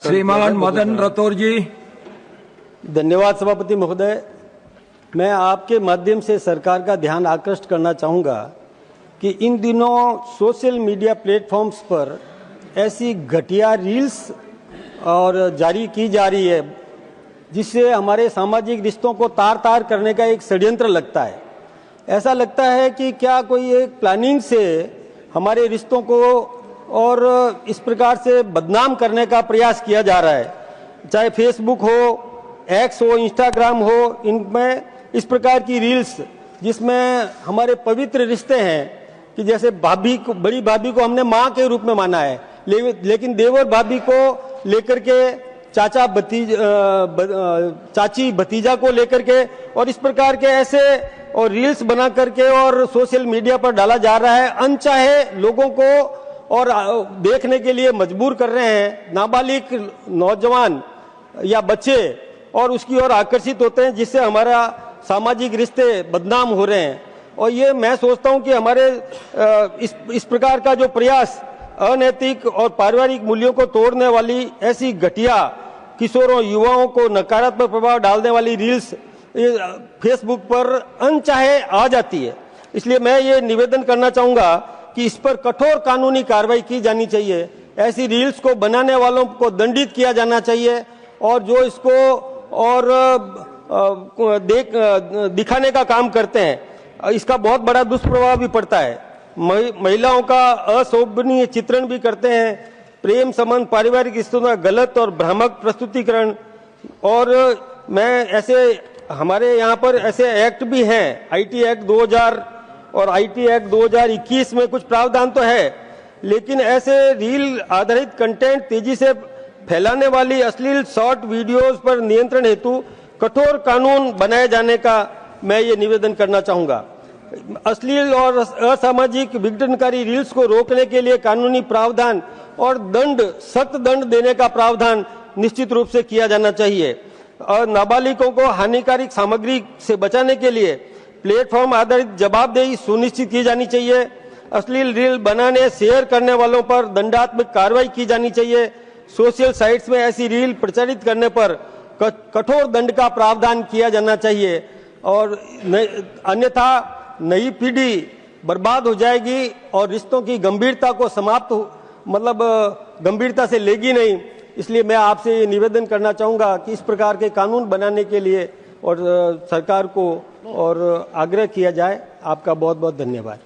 श्रीमान मदन राठौर जी। धन्यवाद सभापति महोदय। मैं आपके माध्यम से सरकार का ध्यान आकृष्ट करना चाहूँगा कि इन दिनों सोशल मीडिया प्लेटफॉर्म्स पर ऐसी घटिया रील्स और जारी की जा रही है जिससे हमारे सामाजिक रिश्तों को तार तार करने का एक षड्यंत्र लगता है। ऐसा लगता है कि क्या कोई एक प्लानिंग से हमारे रिश्तों को और इस प्रकार से बदनाम करने का प्रयास किया जा रहा है। चाहे फेसबुक हो, एक्स हो, इंस्टाग्राम हो, इनमें इस प्रकार की रील्स जिसमें हमारे पवित्र रिश्ते हैं कि जैसे भाभी को, बड़ी भाभी को हमने माँ के रूप में माना है, लेकिन देवर भाभी को लेकर के चाची भतीजा को लेकर के और इस प्रकार के ऐसे और रील्स बना करके और सोशल मीडिया पर डाला जा रहा है। अनचाहे लोगों को और देखने के लिए मजबूर कर रहे हैं। नाबालिग नौजवान या बच्चे और उसकी ओर आकर्षित होते हैं जिससे हमारा सामाजिक रिश्ते बदनाम हो रहे हैं। और ये मैं सोचता हूं कि हमारे इस प्रकार का जो प्रयास अनैतिक और पारिवारिक मूल्यों को तोड़ने वाली ऐसी घटिया किशोरों युवाओं को नकारात्मक प्रभाव डालने वाली रील्स फेसबुक पर अनचाहे आ जाती है। इसलिए मैं ये निवेदन करना चाहूंगा कि इस पर कठोर कानूनी कार्रवाई की जानी चाहिए। ऐसी रील्स को बनाने वालों को दंडित किया जाना चाहिए और जो इसको और दिखाने का काम करते हैं इसका बहुत बड़ा दुष्प्रभाव भी पड़ता है। महिलाओं का अशोभनीय चित्रण भी करते हैं, प्रेम संबंध पारिवारिक रिश्तों का गलत और भ्रामक प्रस्तुतिकरण। और मैं ऐसे हमारे यहाँ पर ऐसे एक्ट भी हैं, आईटी एक्ट 2000 और आईटी एक्ट 2021 में कुछ प्रावधान तो है, लेकिन ऐसे रील आधारित कंटेंट तेजी से फैलाने वाली अश्लील शॉर्ट वीडियोस पर नियंत्रण हेतु कठोर कानून बनाए जाने का मैं ये निवेदन करना चाहूंगा। अश्लील और असामाजिक विघटनकारी रील्स को रोकने के लिए कानूनी प्रावधान और सख्त दंड देने का प्रावधान निश्चित रूप से किया जाना चाहिए। और नाबालिगों को हानिकारक सामग्री से बचाने के लिए प्लेटफॉर्म आधारित जवाबदेही सुनिश्चित की जानी चाहिए। अश्लील रील बनाने शेयर करने वालों पर दंडात्मक कार्रवाई की जानी चाहिए। सोशल साइट्स में ऐसी रील प्रचारित करने पर कठोर दंड का प्रावधान किया जाना चाहिए और अन्यथा नई पीढ़ी बर्बाद हो जाएगी और रिश्तों की गंभीरता को गंभीरता से लेगी नहीं। इसलिए मैं आपसे ये निवेदन करना चाहूंगा कि इस प्रकार के कानून बनाने के लिए और सरकार को और आग्रह किया जाए। आपका बहुत बहुत धन्यवाद।